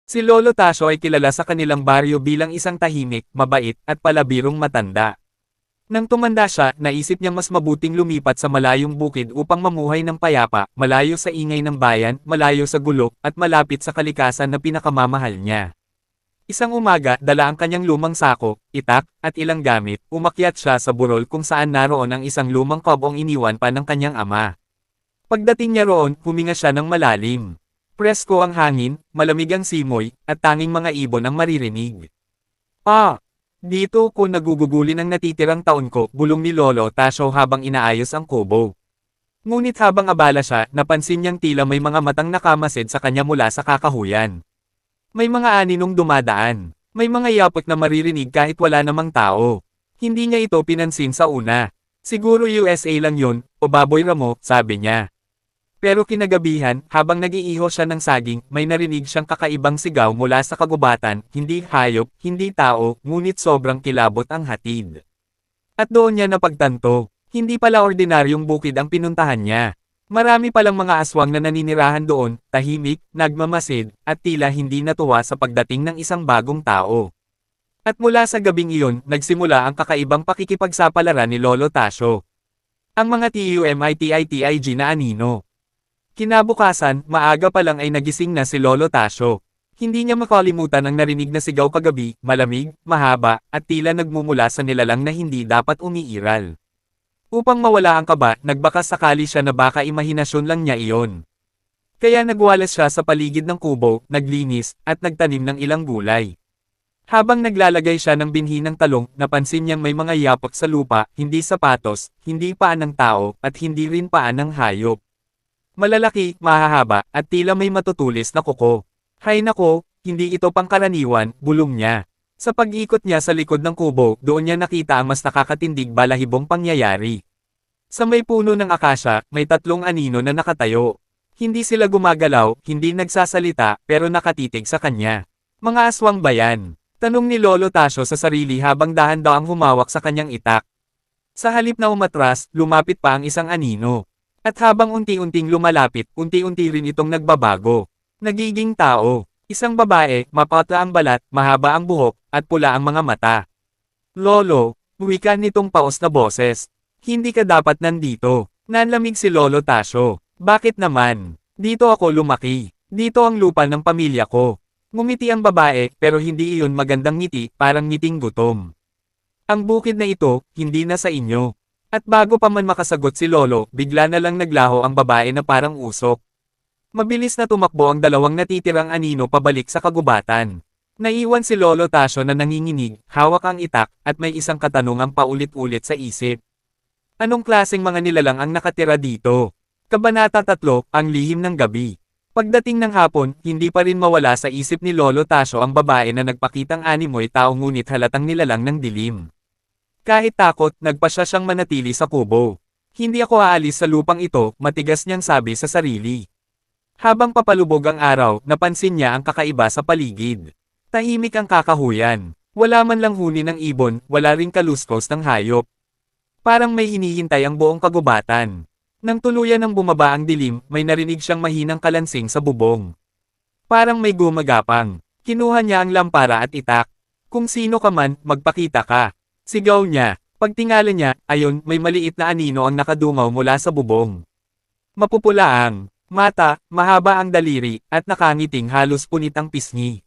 Si Lolo Tasyo ay kilala sa kanilang baryo bilang isang tahimik, mabait, at palabirong matanda. Nang tumanda siya, naisip niyang mas mabuting lumipat sa malayong bukid upang mamuhay ng payapa, malayo sa ingay ng bayan, malayo sa gulo, at malapit sa kalikasan na pinakamamahal niya. Isang umaga, dala ang kanyang lumang sako, itak, at ilang gamit, umakyat siya sa burol kung saan naroon ang isang lumang kabong iniwan pa ng kanyang ama. Pagdating niya roon, huminga siya ng malalim. Presko ang hangin, malamig ang simoy, at tanging mga ibon ang maririnig. Dito ko nagugugulin ang natitirang taon ko, bulong ni Lolo Tasyo habang inaayos ang kubo. Ngunit habang abala siya, napansin niyang tila may mga matang nakamasid sa kanya mula sa kakahuyan. May mga aninong dumadaan. May mga yapot na maririnig kahit wala namang tao. Hindi niya ito pinansin sa una. Siguro USA lang yun, o baboy ramo, sabi niya. Pero kinagabihan, habang nag-iiho siya ng saging, may narinig siyang kakaibang sigaw mula sa kagubatan, hindi hayop, hindi tao, ngunit sobrang kilabot ang hatid. At doon niya napagtanto, hindi pala ordinaryong bukid ang pinuntahan niya. Marami palang mga aswang na naninirahan doon, tahimik, nagmamasid, at tila hindi natuwa sa pagdating ng isang bagong tao. At mula sa gabing iyon, nagsimula ang kakaibang pakikipagsapalaran ni Lolo Tasyo. Ang mga TUMITITIG na anino. Kinabukasan, maaga pa lang ay nagising na si Lolo Tasyo. Hindi niya makalimutan ang narinig na sigaw kagabi, malamig, mahaba, at tila nagmumula sa nilalang na hindi dapat umiiral. Upang mawala ang kaba, nagbakas sakali siya na baka imahinasyon lang niya iyon. Kaya nagwalas siya sa paligid ng kubo, naglinis, at nagtanim ng ilang gulay. Habang naglalagay siya ng binhi ng talong, napansin niyang may mga yapot sa lupa, hindi sapatos, hindi paan ng tao, at hindi rin paan ng hayop. Malalaki, mahahaba, at tila may matutulis na kuko. Hay nako, hindi ito pangkaraniwan, bulong niya. Sa pag-ikot niya sa likod ng kubo, doon niya nakita ang mas nakakatindig balahibong pangyayari. Sa may puno ng akasya, may tatlong anino na nakatayo. Hindi sila gumagalaw, hindi nagsasalita, pero nakatitig sa kanya. Mga aswang ba yan? Tanong ni Lolo Tasyo sa sarili habang dahan-dahang humawak sa kanyang itak. Sa halip na umatras, lumapit pa ang isang anino. At habang unti-unting lumalapit, unti-unti rin itong nagbabago. Nagiging tao. Isang babae, mapatla ang balat, mahaba ang buhok, at pula ang mga mata. Lolo, wika nitong paos na boses. Hindi ka dapat nandito. Nanlamig si Lolo Tasyo. Bakit naman? Dito ako lumaki. Dito ang lupa ng pamilya ko. Ngumiti ang babae, pero hindi iyon magandang ngiti, parang ngiting gutom. Ang bukid na ito, hindi na sa inyo. At bago pa man makasagot si Lolo, bigla na lang naglaho ang babae na parang usok. Mabilis na tumakbo ang dalawang natitirang anino pabalik sa kagubatan. Naiwan si Lolo Tasyo na nanginginig, hawak ang itak, at may isang katanungang paulit-ulit sa isip. Anong klaseng mga nilalang ang nakatira dito? Kabanata 3, ang lihim ng gabi. Pagdating ng hapon, hindi pa rin mawala sa isip ni Lolo Tasyo ang babae na nagpakitang animoy tao ngunit halatang nilalang ng dilim. Kahit takot, nagpasya siyang manatili sa kubo. Hindi ako aalis sa lupang ito, matigas niyang sabi sa sarili. Habang papalubog ang araw, napansin niya ang kakaiba sa paligid. Tahimik ang kakahuyan. Wala man lang huni ng ibon, wala ring kaluskos ng hayop. Parang may hinihintay ang buong kagubatan. Nang tuluyan ng bumaba ang dilim, may narinig siyang mahinang kalansing sa bubong. Parang may gumagapang. Kinuha niya ang lampara at itak. Kung sino ka man, magpakita ka. Sigaw niya. Pagtingala niya, ayon, may maliit na anino ang nakadungaw mula sa bubong. Mapupula ang mata, mahaba ang daliri, at nakangiting halos punit ang pisngi.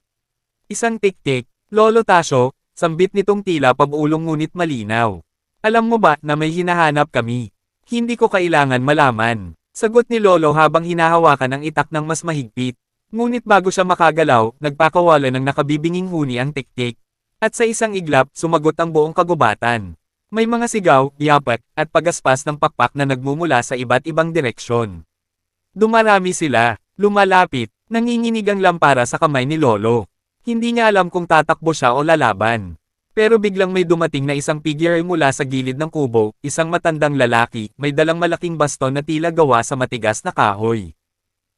Isang tik-tik, Lolo Tasyo, sambit nitong tila pabulong ngunit malinaw. Alam mo ba na may hinahanap kami? Hindi ko kailangan malaman. Sagot ni Lolo habang hinahawakan ang itak ng mas mahigpit. Ngunit bago siya makagalaw, nagpakawala ng nakabibinging huni ang tik-tik. At sa isang iglap, sumagot ang buong kagubatan. May mga sigaw, yapak, at pagaspas ng pakpak na nagmumula sa iba't ibang direksyon. Dumarami sila, lumalapit, nanginginig ang lampara sa kamay ni Lolo. Hindi niya alam kung tatakbo siya o lalaban. Pero biglang may dumating na isang figure mula sa gilid ng kubo, isang matandang lalaki, may dalang malaking baston na tila gawa sa matigas na kahoy.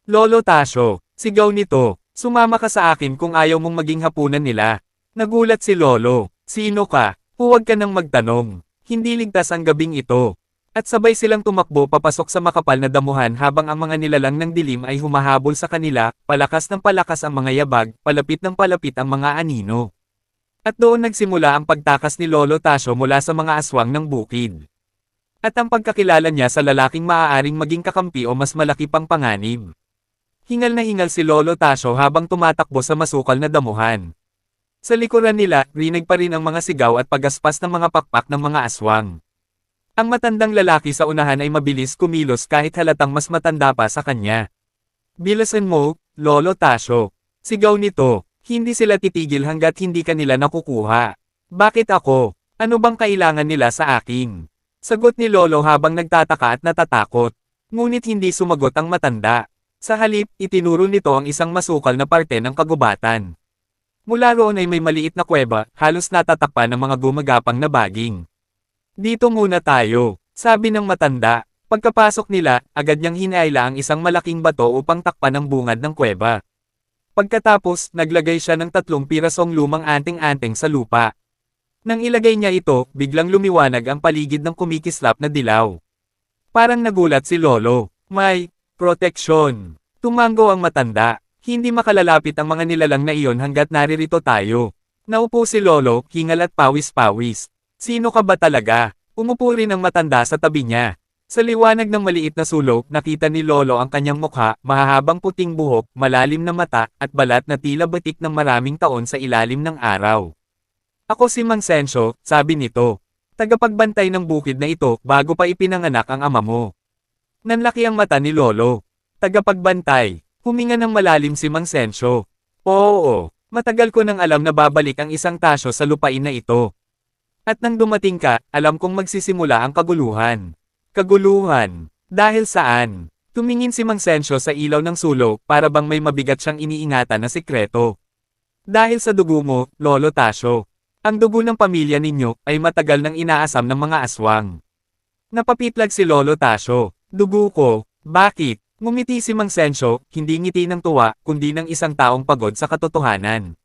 Lolo Tasyo, sigaw nito, sumama ka sa akin kung ayaw mong maging hapunan nila. Nagulat si Lolo. Sino ka? Huwag ka nang magtanong. Hindi ligtas ang gabing ito. At sabay silang tumakbo papasok sa makapal na damuhan habang ang mga nilalang ng dilim ay humahabol sa kanila, palakas ng palakas ang mga yabag, palapit ng palapit ang mga anino. At doon nagsimula ang pagtakas ni Lolo Tasyo mula sa mga aswang ng bukid. At ang pagkakilala niya sa lalaking maaaring maging kakampi o mas malaki pang panganib. Hingal na hingal si Lolo Tasyo habang tumatakbo sa masukal na damuhan. Sa likuran nila, rinig pa rin ang mga sigaw at pagaspas ng mga pakpak ng mga aswang. Ang matandang lalaki sa unahan ay mabilis kumilos kahit halatang mas matanda pa sa kanya. "Bilisan mo, Lolo Tasyo," sigaw nito. Hindi sila titigil hanggat hindi kanila nakukuha. "Bakit ako? Ano bang kailangan nila sa akin?" Sagot ni Lolo habang nagtataka at natatakot. Ngunit hindi sumagot ang matanda. Sa halip, itinuro nito ang isang masukal na parte ng kagubatan. Mula roon ay may maliit na kuweba, halos natatakpan ng mga gumagapang na baging. "Dito muna tayo," sabi ng matanda. Pagkapasok nila, agad niyang hinaila ang isang malaking bato upang takpan ang bungad ng kuweba. Pagkatapos, naglagay siya ng 3 pirasong lumang anting-anting sa lupa. Nang ilagay niya ito, biglang lumiwanag ang paligid ng kumikislap na dilaw. Parang nagulat si Lolo. "May proteksyon," tumango ang matanda. "Hindi makalalapit ang mga nilalang na iyon hanggat naririto tayo." Naupo si Lolo, hingal at pawis-pawis. "Sino ka ba talaga?" Umupo rin ang matanda sa tabi niya. Sa liwanag ng maliit na sulok, nakita ni Lolo ang kanyang mukha, mahahabang puting buhok, malalim na mata, at balat na tila batik ng maraming taon sa ilalim ng araw. "Ako si Mang Sensyo," sabi nito. "Tagapagbantay ng bukid na ito bago pa ipinanganak ang ama mo." Nanlaki ang mata ni Lolo. "Tagapagbantay." Huminga ng malalim si Mang Sensyo. "Oo, matagal ko nang alam na babalik ang isang tasyo sa lupain na ito. At nang dumating ka, alam kong magsisimula ang kaguluhan." "Kaguluhan? Dahil saan?" Tumingin si Mang Sensyo sa ilaw ng sulok para bang may mabigat siyang iniingatan na sikreto. "Dahil sa dugo mo, Lolo Tasyo. Ang dugo ng pamilya ninyo ay matagal nang inaasam ng mga aswang." Napapitlag si Lolo Tasyo. "Dugo ko? Bakit?" Ngumiti si Mang Sensyo, hindi ngiti ng tuwa, kundi ng isang taong pagod sa katotohanan.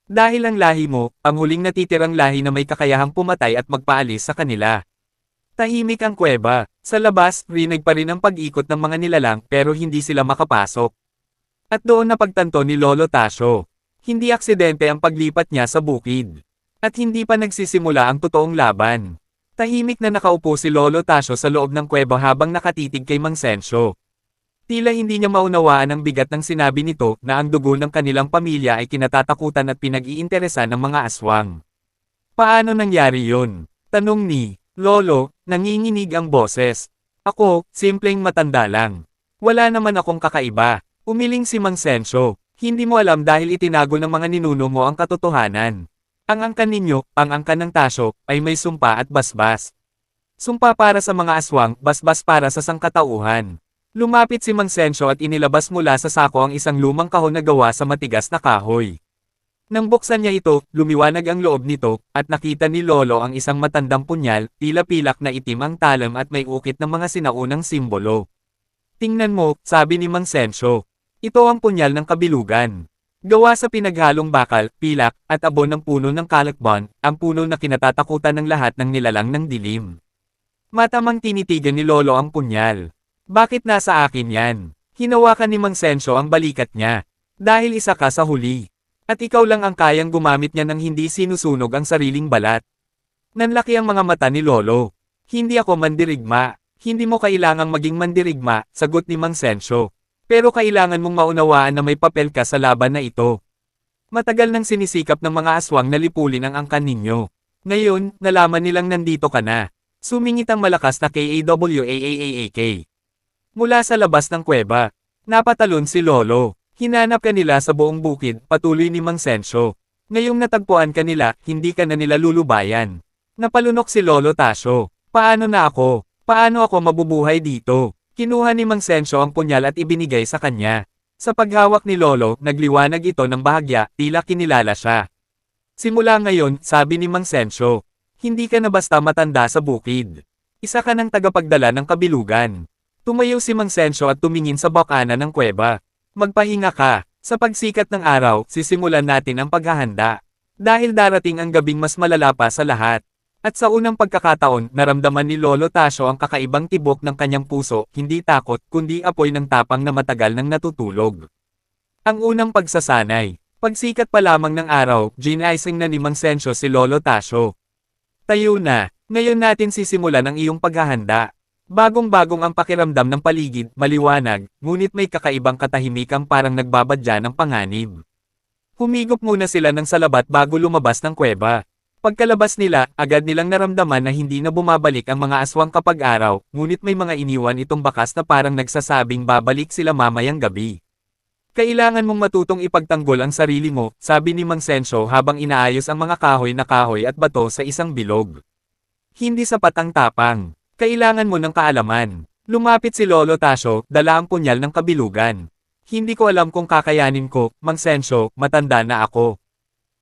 "Dahil ang lahi mo, ang huling natitirang lahi na may kakayahang pumatay at magpaalis sa kanila." Tahimik ang kuweba. Sa labas, rinig pa rin ang pag-ikot ng mga nilalang pero hindi sila makapasok. At doon napagtanto ni Lolo Tasyo. Hindi aksidente ang paglipat niya sa bukid. At hindi pa nagsisimula ang totoong laban. Tahimik na nakaupo si Lolo Tasyo sa loob ng kuweba habang nakatitig kay Mang Sensyo. Tila hindi niya maunawaan ang bigat ng sinabi nito na ang dugo ng kanilang pamilya ay kinatatakutan at pinag-iinteresan ng mga aswang. "Paano nangyari yun?" tanong ni Lolo. Nanginginig ang boses. "Ako, simpleng matanda lang. Wala naman akong kakaiba." Umiling si Mang Sensyo. "Hindi mo alam dahil itinago ng mga ninuno mo ang katotohanan. Ang angkan ninyo, ang angkan ng tasyo, ay may sumpa at basbas. Sumpa para sa mga aswang, basbas para sa sangkatauhan." Lumapit si Mang Sensyo at inilabas mula sa sako ang isang lumang kahon na gawa sa matigas na kahoy. Nang buksan niya ito, lumiwanag ang loob nito, at nakita ni Lolo ang isang matandang punyal, tila pilak na itim ang talam at may ukit ng mga sinaunang simbolo. "Tingnan mo," sabi ni Mang Sensyo. "Ito ang punyal ng kabilugan. Gawa sa pinaghalong bakal, pilak, at abon ng puno ng kalakban, ang puno na kinatatakutan ng lahat ng nilalang ng dilim." Matamang tinitigan ni Lolo ang punyal. "Bakit nasa akin yan?" Hinawakan ni Mang Sensyo ang balikat niya. "Dahil isa ka sa huli. At ikaw lang ang kayang gumamit niya nang hindi sinusunog ang sariling balat." Nanlaki ang mga mata ni Lolo. "Hindi ako mandirigma." "Hindi mo kailangang maging mandirigma," sagot ni Mang Sensyo. "Pero kailangan mong maunawaan na may papel ka sa laban na ito. Matagal nang sinisikap ng mga aswang na lipulin ang angkan ninyo. Ngayon, nalaman nilang nandito ka na." Sumingit ang malakas na KAWAAAK. Mula sa labas ng kuweba, napatalon si Lolo. "Hinanap ka nila sa buong bukid," patuloy ni Mang Sensyo. "Ngayong natagpuan ka nila, hindi ka na nila lulubayan." Napalunok si Lolo Tasyo. "Paano na ako? Paano ako mabubuhay dito?" Kinuha ni Mang Sensyo ang punyal at ibinigay sa kanya. Sa paghawak ni Lolo, nagliwanag ito ng bahagya, tila kinilala siya. "Simula ngayon," sabi ni Mang Sensyo, "hindi ka na basta matanda sa bukid. Isa ka ng tagapagdala ng kabilugan." Tumayo si Mang Sensyo at tumingin sa bakana ng kuweba. "Magpahinga ka. Sa pagsikat ng araw, sisimulan natin ang paghahanda. Dahil darating ang gabing mas malala pa sa lahat." At sa unang pagkakataon, naramdaman ni Lolo Tasyo ang kakaibang tibok ng kanyang puso, hindi takot, kundi apoy ng tapang na matagal nang natutulog. Ang unang pagsasanay. Pagsikat pa lamang ng araw, ginising na ni Mang Sensyo si Lolo Tasyo. Tayo na, ngayon natin sisimulan ang iyong paghahanda. Bagong-bagong ang pakiramdam ng paligid, maliwanag, ngunit may kakaibang katahimikan parang nagbabadya ng panganib. Humigop muna sila ng salabat bago lumabas ng kuweba. Pagkalabas nila, agad nilang naramdaman na hindi na bumabalik ang mga aswang kapag araw, ngunit may mga iniwan itong bakas na parang nagsasabing babalik sila mamayang gabi. Kailangan mong matutong ipagtanggol ang sarili mo, sabi ni Mang Sensyo habang inaayos ang mga kahoy na kahoy at bato sa isang bilog. Hindi sapat ang tapang. Kailangan mo ng kaalaman. Lumapit si Lolo Tasyo, dala ang punyal ng kabilugan. Hindi ko alam kung kakayanin ko, Mang Sensyo, matanda na ako.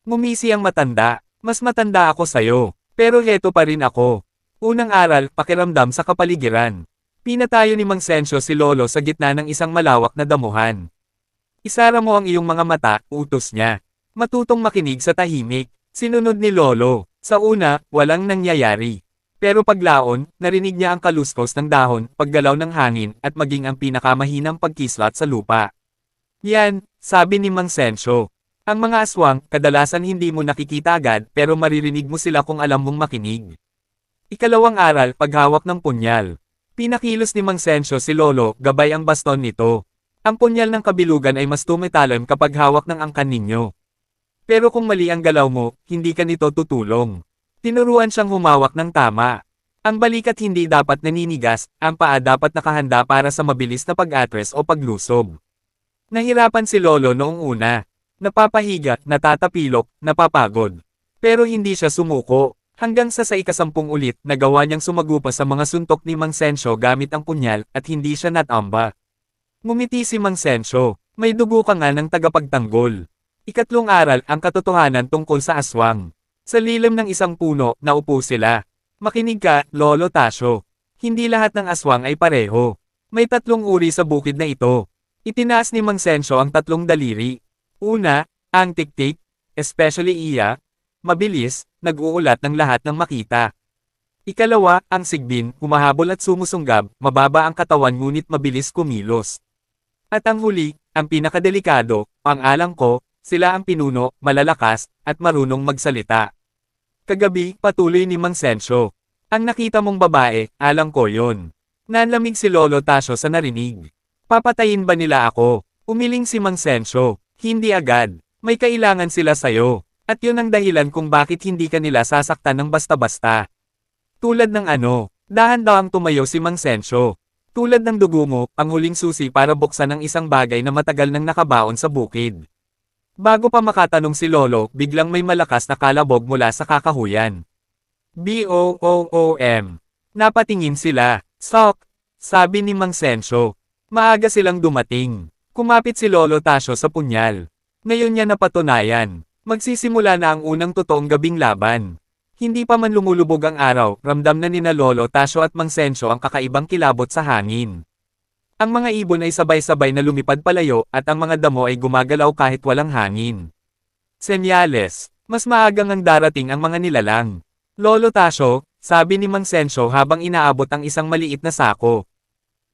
Ngumisi ang matanda, mas matanda ako sayo, pero heto pa rin ako. Unang aral, pakiramdam sa kapaligiran. Pinatayo ni Mang Sensyo si Lolo sa gitna ng isang malawak na damuhan. Isara mo ang iyong mga mata, utos niya. Matutong makinig sa tahimik. Sinunod ni Lolo. Sa una, walang nangyayari. Pero paglaon, narinig niya ang kaluskos ng dahon, paggalaw ng hangin, at maging ang pinakamahinang pagkislat sa lupa. Yan, sabi ni Mang Sensyo. Ang mga aswang, kadalasan hindi mo nakikita agad, pero maririnig mo sila kung alam mong makinig. Ikalawang aral, paghawak ng punyal. Pinakilos ni Mang Sensyo si Lolo, gabay ang baston nito. Ang punyal ng kabilugan ay mas tumatalim kapag hawak ng angkan ninyo. Pero kung mali ang galaw mo, hindi ka nito tutulong. Tinuruan siyang humawak ng tama. Ang balikat hindi dapat naninigas, ang paa dapat nakahanda para sa mabilis na pag-atras o paglusob. Nahirapan si Lolo noong una. Napapahiga, natatapilok, napapagod. Pero hindi siya sumuko. Hanggang sa ikasampung ulit, nagawa niyang sumagupa sa mga suntok ni Mang Sensyo gamit ang punyal, at hindi siya natamba. Ngumiti si Mang Sensyo, may dugo ka nga ng tagapagtanggol. Ikatlong aral, ang katotohanan tungkol sa aswang. Sa lilim ng isang puno, naupo sila. Makinig ka, Lolo Tasyo. Hindi lahat ng aswang ay pareho. May tatlong uri sa bukid na ito. Itinaas ni Mang Sensyo ang tatlong daliri. Una, ang tiktik, especially iya, mabilis, nag-uulat ng lahat ng makita. Ikalawa, ang sigbin, humahabol at sumusunggab, mababa ang katawan ngunit mabilis kumilos. At ang huli, ang pinakadelikado, ang alang ko, sila ang pinuno, malalakas, at marunong magsalita. Kagabi, patuloy ni Mang Sensyo. Ang nakita mong babae, alang ko yon. Nanlamig si Lolo Tasyo sa narinig. Papatayin ba nila ako? Umiling si Mang Sensyo. Hindi agad. May kailangan sila sayo. At yun ang dahilan kung bakit hindi ka nila sasaktan ng basta-basta. Tulad ng ano, dahan-dahang tumayo si Mang Sensyo. Tulad ng dugo mo, ang huling susi para buksan ang isang bagay na matagal nang nakabaon sa bukid. Bago pa makatanong si Lolo, biglang may malakas na kalabog mula sa kakahuyan. Boom! Napatingin sila. Sok! Sabi ni Mang Sensyo. Maaga silang dumating. Kumapit si Lolo Tasyo sa punyal. Ngayon niya napatunayan. Magsisimula na ang unang totoong gabing laban. Hindi pa man lumulubog ang araw, ramdam na nina Lolo Tasyo at Mang Sensyo ang kakaibang kilabot sa hangin. Ang mga ibon ay sabay-sabay na lumipad palayo at ang mga damo ay gumagalaw kahit walang hangin. Senyales, mas maagang ang darating ang mga nilalang. Lolo Tasyo, sabi ni Mang Sensyo habang inaabot ang isang maliit na sako.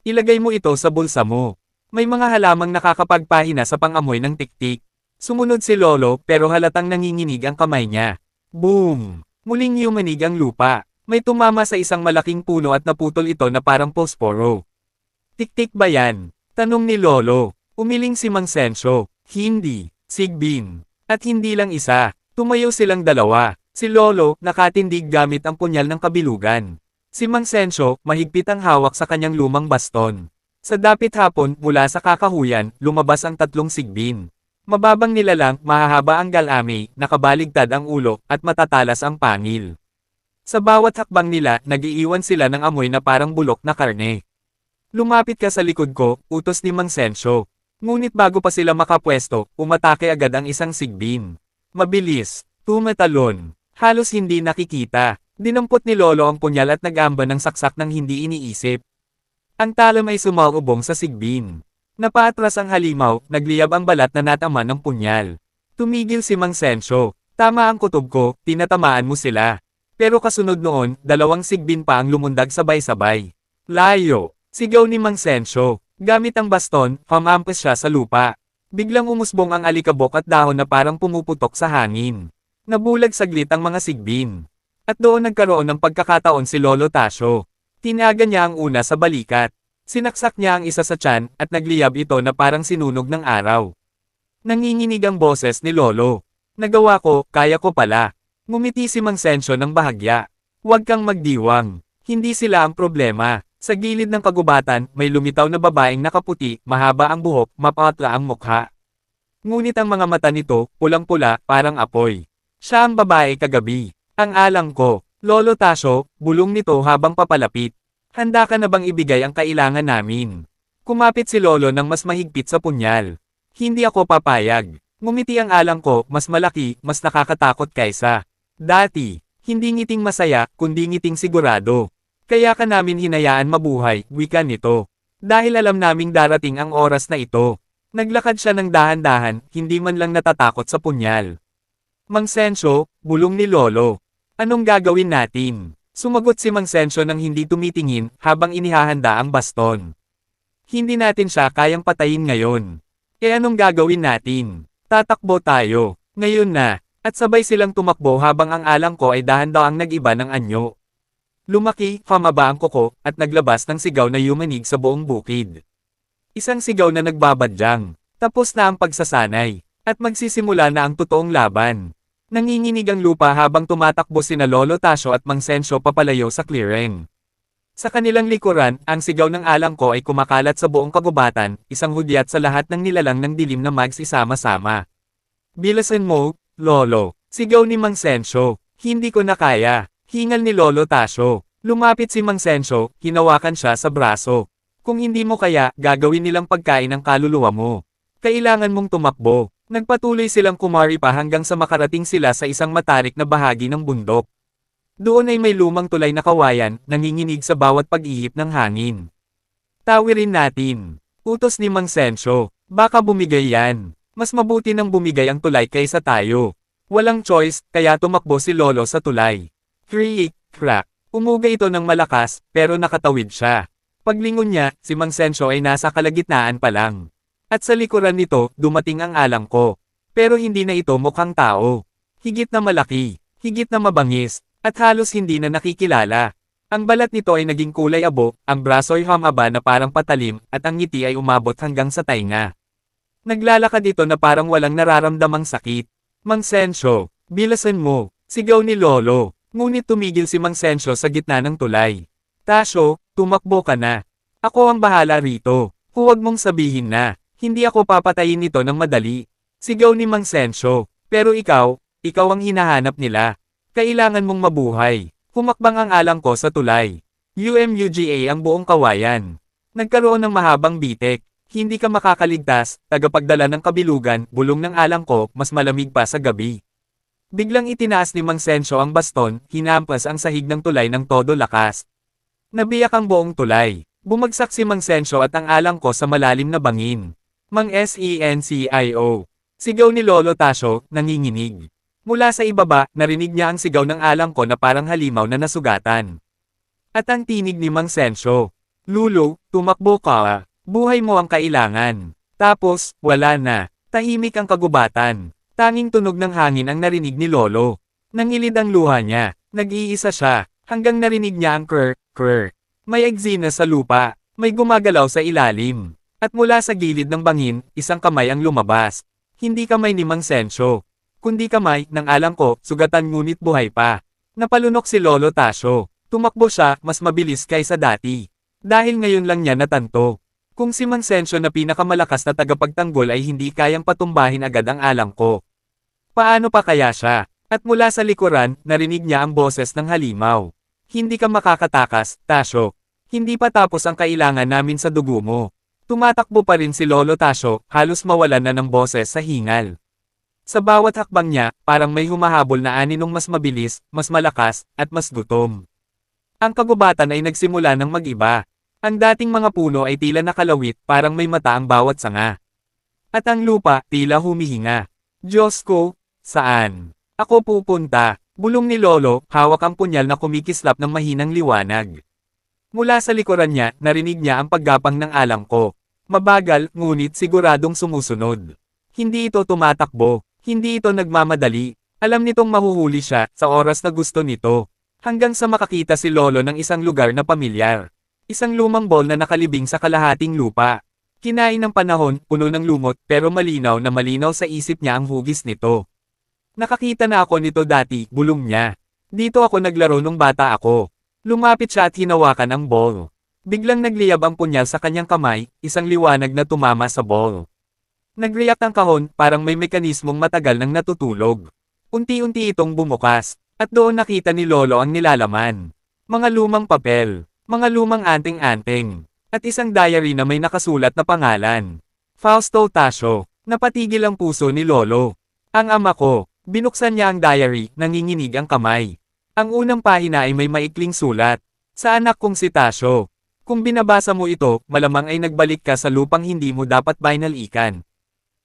Ilagay mo ito sa bulsa mo. May mga halamang nakakapagpahina sa pangamoy ng tiktik. Sumunod si Lolo pero halatang nanginginig ang kamay niya. Boom! Muling yumanig ang lupa. May tumama sa isang malaking puno at naputol ito na parang posporo. Tiktik ba yan? Tanong ni Lolo. Umiling si Mang Sensyo. Hindi. Sigbin. At hindi lang isa. Tumayo silang dalawa. Si Lolo, nakatindig gamit ang punyal ng kabilugan. Si Mang Sensyo, mahigpit ang hawak sa kanyang lumang baston. Sa dapit hapon, mula sa kakahuyan, lumabas ang tatlong sigbin. Mababang nilalang, mahahaba ang galami, nakabaligtad ang ulo, at matatalas ang pangil. Sa bawat hakbang nila, nagiiwan sila ng amoy na parang bulok na karne. Lumapit ka sa likod ko, utos ni Mang Sensyo. Ngunit bago pa sila makapwesto, umatake agad ang isang sigbin. Mabilis, tumatalon, halos hindi nakikita. Dinampot ni Lolo ang punyal at nag-amba ng saksak ng hindi iniisip. Ang talam ay sumalubong sa sigbin. Napaatras ang halimaw, nagliyab ang balat na natama ng punyal. Tumigil si Mang Sensyo. Tama ang kutob ko, tinatamaan mo sila. Pero kasunod noon, 2 sigbin pa ang lumundag sabay-sabay. Layo! Sigaw ni Mang Sensyo. Gamit ang baston, hamampas siya sa lupa. Biglang umusbong ang alikabok at dahon na parang pumuputok sa hangin. Nabulag saglit ang mga sigbin. At doon nagkaroon ng pagkakataon si Lolo Tasyo. Tinaga niya ang una sa balikat. Sinaksak niya ang isa sa tiyan at nagliyab ito na parang sinunog ng araw. Nanginginig ang boses ni Lolo. Nagawa ko, kaya ko pala. Ngumiti si Mang Sensyo ng bahagya. Huwag kang magdiwang. Hindi sila ang problema. Sa gilid ng kagubatan, may lumitaw na babaeng nakaputi, mahaba ang buhok, mapatla ang mukha. Ngunit ang mga mata nito, pulang-pula, parang apoy. Siya ang babae kagabi. Ang alang ko. Lolo Tasyo, bulong nito habang papalapit. Handa ka na bang ibigay ang kailangan namin? Kumapit si Lolo ng mas mahigpit sa punyal. Hindi ako papayag. Ngumiti ang alang ko, mas malaki, mas nakakatakot kaysa dati. Hindi ngiting masaya, kundi ngiting sigurado. Kaya ka namin hinayaan mabuhay, wika nito. Dahil alam naming darating ang oras na ito. Naglakad siya ng dahan-dahan, hindi man lang natatakot sa punyal. Mang Sensyo, bulong ni Lolo. Anong gagawin natin? Sumagot si Mang Sensyo nang hindi tumitingin, habang inihahanda ang baston. Hindi natin siya kayang patayin ngayon. Anong gagawin natin? Tatakbo tayo. Ngayon na. At sabay silang tumakbo habang ang alang ko ay dahan-daang nag-iba ng anyo. Lumaki, humaba ang kuko, at naglabas ng sigaw na yumanig sa buong bukid. Isang sigaw na nagbabadyang. Tapos na ang pagsasanay. At magsisimula na ang totoong laban. Nanginginig ang lupa habang tumatakbo sina Lolo Tasyo at Mang Sensyo papalayo sa clearing. Sa kanilang likuran, ang sigaw ng alang ko ay kumakalat sa buong kagubatan, isang hudyat sa lahat ng nilalang ng dilim na magsisama-sama. Bilisan mo, Lolo. Sigaw ni Mang Sensyo. Hindi ko na kaya. Hingal ni Lolo Tasyo. Lumapit si Mang Sensyo, hinawakan siya sa braso. Kung hindi mo kaya, gagawin nilang pagkain ang kaluluwa mo. Kailangan mong tumakbo. Nagpatuloy silang kumari pa hanggang sa makarating sila sa isang matarik na bahagi ng bundok. Doon ay may lumang tulay na kawayan, nanginginig sa bawat pag-ihip ng hangin. Tawirin natin. Utos ni Mang Sensyo. Baka bumigay yan. Mas mabuti nang bumigay ang tulay kaysa tayo. Walang choice, kaya tumakbo si Lolo sa tulay. Kriik, crack. Umugay ito ng malakas, pero nakatawid siya. Paglingon niya, si Mang Sensyo ay nasa kalagitnaan pa lang. At sa likuran nito, dumating ang alang ko. Pero hindi na ito mukhang tao. Higit na malaki, higit na mabangis, at halos hindi na nakikilala. Ang balat nito ay naging kulay abo, ang braso ay humaba na parang patalim, at ang ngiti ay umabot hanggang sa tainga. Naglalakad ito na parang walang nararamdamang sakit. Mang Sensyo, bilasan mo, sigaw ni Lolo. Ngunit tumigil si Mang Sensyo sa gitna ng tulay. Tasyo, tumakbo ka na. Ako ang bahala rito. Huwag mong sabihin na, hindi ako papatayin nito ng madali. Sigaw ni Mang Sensyo. Pero ikaw ang hinahanap nila. Kailangan mong mabuhay. Humakbang ang alang ko sa tulay. UMUGA ang buong kawayan. Nagkaroon ng mahabang bitek. Hindi ka makakaligtas, tagapagdala ng kabilugan, bulong ng alang ko, mas malamig pa sa gabi. Biglang itinaas ni Mang Sensyo ang baston, hinampas ang sahig ng tulay ng todo lakas. Nabiyak ang buong tulay. Bumagsak si Mang Sensyo at ang alang ko sa malalim na bangin. Mang Sensio. Sigaw ni Lolo Tasyo, nanginginig. Mula sa ibaba, narinig niya ang sigaw ng alang ko na parang halimaw na nasugatan. At ang tinig ni Mang Sensyo. Lulo, tumakbo ka. Buhay mo ang kailangan. Tapos, wala na. Tahimik ang kagubatan. Tanging tunog ng hangin ang narinig ni Lolo. Nangilid ang luha niya. Nag-iisa siya, hanggang narinig niya ang krr. May eksena sa lupa. May gumagalaw sa ilalim. At mula sa gilid ng bangin, isang kamay ang lumabas. Hindi kamay ni Mang Sensyo, kundi kamay ng alang ko, sugatan ngunit buhay pa. Napalunok si Lolo Tasyo. Tumakbo siya, mas mabilis kaysa dati. Dahil ngayon lang niya natanto. Kung si Mang Sensyo na pinakamalakas na tagapagtanggol ay hindi kayang patumbahin agad ang alang ko. Paano pa kaya siya? At mula sa likuran, narinig niya ang boses ng halimaw. Hindi ka makakatakas, Tasyo. Hindi pa tapos ang kailangan namin sa dugo mo. Tumatakbo pa rin si Lolo Tasyo, halos mawalan na ng boses sa hingal. Sa bawat hakbang niya, parang may humahabol na aninong mas mabilis, mas malakas, at mas gutom. Ang kagubatan ay nagsimula ng mag-iba. Ang dating mga puno ay tila nakalawit, parang may mata ang bawat sanga. At ang lupa, tila humihinga. Diyos ko, saan ako pupunta? Bulong ni Lolo, hawak ang punyal na kumikislap ng mahinang liwanag. Mula sa likuran niya, narinig niya ang paggapang ng alang ko. Mabagal, ngunit siguradong sumusunod. Hindi ito tumatakbo, hindi ito nagmamadali. Alam nitong mahuhuli siya sa oras na gusto nito. Hanggang sa makakita si Lolo ng isang lugar na pamilyar. Isang lumang ball na nakalibing sa kalahating lupa. Kinain ng panahon, puno ng lumot, pero malinaw na malinaw sa isip niya ang hugis nito. Nakakita na ako nito dati, bulong niya. Dito ako naglaro nung bata ako. Lumapit siya at hinawakan ang ball. Biglang nagliyab ang punyal sa kanyang kamay, isang liwanag na tumama sa ball. Nag-react ang kahon, parang may mekanismong matagal nang natutulog. Unti-unti itong bumukas, at doon nakita ni Lolo ang nilalaman. Mga lumang papel. Mga lumang anting-anting, at isang diary na may nakasulat na pangalan. Fausto Tasio. Napatigil ang puso ni Lolo. Ang ama ko, binuksan niya ang diary, nanginginig ang kamay. Ang unang pahina ay may maikling sulat. Sa anak kong si Tasio. Kung binabasa mo ito, malamang ay nagbalik ka sa lupang hindi mo dapat binalikan.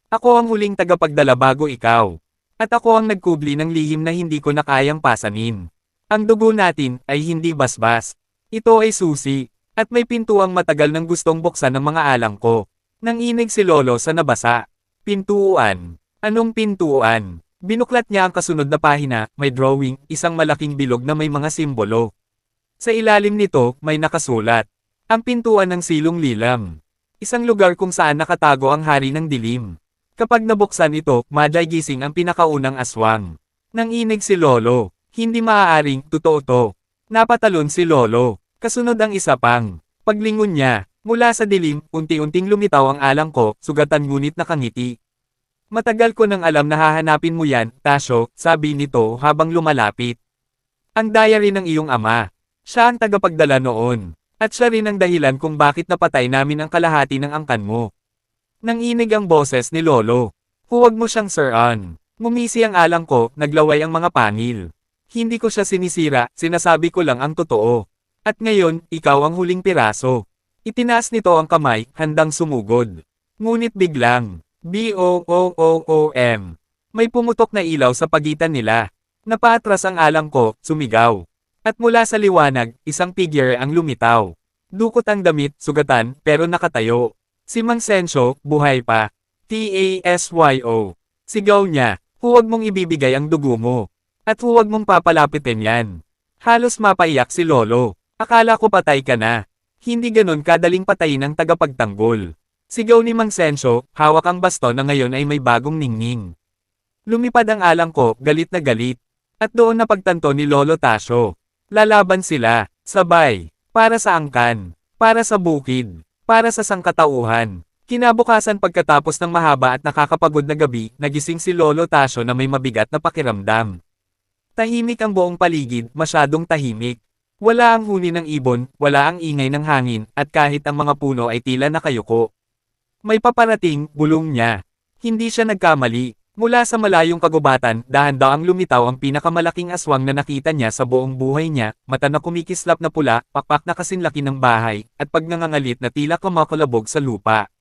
Ako ang huling tagapagdala bago ikaw. At ako ang nagkubli ng lihim na hindi ko na kayang pasanin. Ang dugo natin ay hindi basbas. Ito ay susi, at may pintuang matagal nang gustong buksan ng mga alang ko. Nanginig si Lolo sa nabasa. Pintuan. Anong pintuan? Binuklat niya ang kasunod na pahina, may drawing, isang malaking bilog na may mga simbolo. Sa ilalim nito, may nakasulat. Ang pintuan ng silong lilam. Isang lugar kung saan nakatago ang hari ng dilim. Kapag nabuksan ito, maday gising ang pinakaunang aswang. Nanginig si Lolo. Hindi maaaring, totoo to. Napatalon si Lolo. Kasunod ang isa pang. Paglingon niya, mula sa dilim, unti-unting lumitaw ang alang ko, sugatan ngunit nakangiti. Matagal ko nang alam na hahanapin mo yan, Tasio, sabi nito habang lumalapit. Ang diary ng iyong ama. Siya ang tagapagdala noon. At siya rin ang dahilan kung bakit napatay namin ang kalahati ng angkan mo. Nanginig ang boses ni Lolo. Huwag mo siyang sir-an. Ngumisi ang alang ko, naglaway ang mga pangil. Hindi ko siya sinisira, sinasabi ko lang ang totoo. At ngayon, ikaw ang huling piraso. Itinaas nito ang kamay, handang sumugod. Ngunit biglang, BOOOOM. May pumutok na ilaw sa pagitan nila. Napaatras ang alang ko, sumigaw. At mula sa liwanag, isang figure ang lumitaw. Dukot ang damit, sugatan, pero nakatayo. Si Mang Sensyo, buhay pa. TASYO. Sigaw niya, huwag mong ibibigay ang dugo mo. At huwag mong papalapitin yan. Halos mapaiyak si Lolo. Akala ko patay ka na. Hindi ganon kadaling patayin ang tagapagtanggol. Sigaw ni Mang Sensyo, hawak ang baston na ngayon ay may bagong ningning. Lumipad ang alang ko, galit na galit. At doon napagtanto ni Lolo Tasio. Lalaban sila, sabay, para sa angkan, para sa bukid, para sa sangkatauhan. Kinabukasan pagkatapos ng mahaba at nakakapagod na gabi, nagising si Lolo Tasio na may mabigat na pakiramdam. Tahimik ang buong paligid, masyadong tahimik. Wala ang huni ng ibon, wala ang ingay ng hangin, at kahit ang mga puno ay tila nakayuko. May paparating, bulong niya. Hindi siya nagkamali. Mula sa malayong kagubatan, dahan-daang lumitaw ang pinakamalaking aswang na nakita niya sa buong buhay niya, mata na kumikislap na pula, pakpak na kasinlaki ng bahay, at pagngangangalit na tila kumakalabog sa lupa.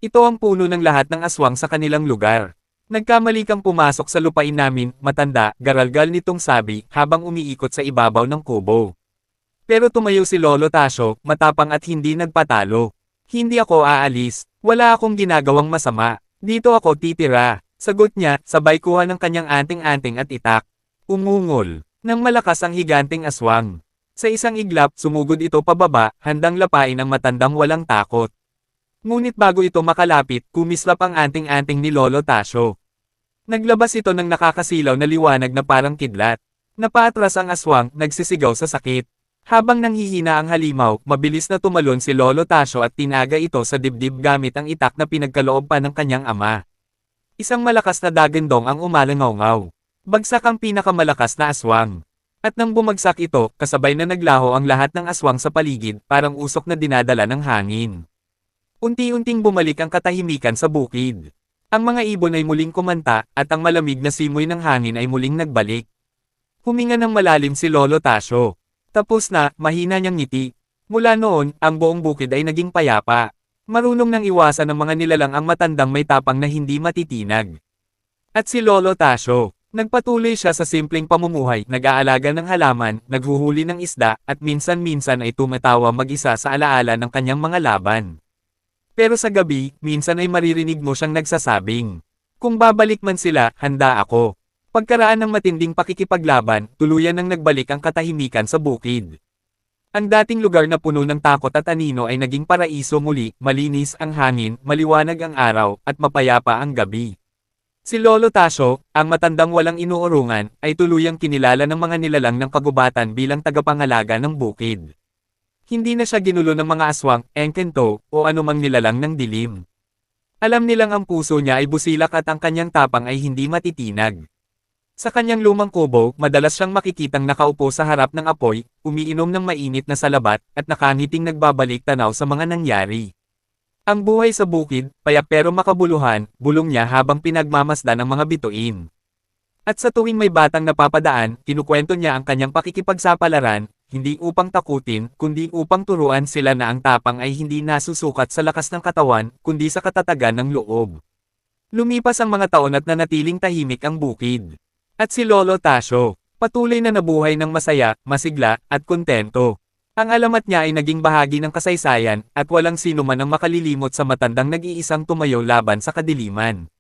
Ito ang puno ng lahat ng aswang sa kanilang lugar. Nagkamali kang pumasok sa lupain namin, matanda, garalgal nitong sabi, habang umiikot sa ibabaw ng kubo. Pero tumayo si Lolo Tasio, matapang at hindi nagpatalo. Hindi ako aalis, wala akong ginagawang masama, dito ako titira. Sagot niya, sabay kuha ng kanyang anting-anting at itak. Umungol. Nang malakas ang higanting aswang. Sa isang iglap, sumugod ito pababa, handang lapain ang matandang walang takot. Ngunit bago ito makalapit, kumislap ang anting-anting ni Lolo Tasio. Naglabas ito ng nakakasilaw na liwanag na parang kidlat. Napaatras ang aswang, nagsisigaw sa sakit. Habang nanghihina ang halimaw, mabilis na tumalon si Lolo Tasio at tinaga ito sa dibdib gamit ang itak na pinagkaloob pa ng kanyang ama. Isang malakas na dagandong ang umalangaw-ngaw. Bagsak ang pinakamalakas na aswang. At nang bumagsak ito, kasabay na naglaho ang lahat ng aswang sa paligid, parang usok na dinadala ng hangin. Unti-unting bumalik ang katahimikan sa bukid. Ang mga ibon ay muling kumanta, at ang malamig na simoy ng hangin ay muling nagbalik. Huminga ng malalim si Lolo Tasio. Tapos na, mahina niyang ngiti. Mula noon, ang buong bukid ay naging payapa. Marunong nang iwasan ng mga nilalang ang matandang may tapang na hindi matitinag. At si Lolo Tasio, Nagpatuloy siya sa simpleng pamumuhay, nag-aalaga ng halaman, naghuhuli ng isda, at minsan-minsan ay tumatawa mag-isa sa alaala ng kanyang mga laban. Pero sa gabi, minsan ay maririnig mo siyang nagsasabing, "Kung babalik man sila, handa ako." Pagkaraan ng matinding pakikipaglaban, tuluyan nang nagbalik ang katahimikan sa bukid. Ang dating lugar na puno ng takot at anino ay naging paraiso muli, malinis ang hangin, maliwanag ang araw, at mapayapa ang gabi. Si Lolo Tasyo, ang matandang walang inuurungan, ay tuluyang kinilala ng mga nilalang ng kagubatan bilang tagapangalaga ng bukid. Hindi na siya ginulo ng mga aswang, engkento, o anumang nilalang ng dilim. Alam nilang ang puso niya ay busilak at ang kanyang tapang ay hindi matitinag. Sa kanyang lumang kubo, madalas siyang makikitang nakaupo sa harap ng apoy, umiinom ng mainit na salabat, at nakangiting nagbabalik tanaw sa mga nangyari. Ang buhay sa bukid, payak pero makabuluhan, bulong niya habang pinagmamasdan ang mga bituin. At sa tuwing may batang napapadaan, kinukwento niya ang kanyang pakikipagsapalaran, hindi upang takutin, kundi upang turuan sila na ang tapang ay hindi nasusukat sa lakas ng katawan, kundi sa katatagan ng loob. Lumipas ang mga taon at nanatiling tahimik ang bukid. At si Lolo Tasyo, patuloy na nabuhay ng masaya, masigla, at kontento. Ang alamat niya ay naging bahagi ng kasaysayan, at walang sino man ang makalilimot sa matandang nag-iisang tumayo laban sa kadiliman.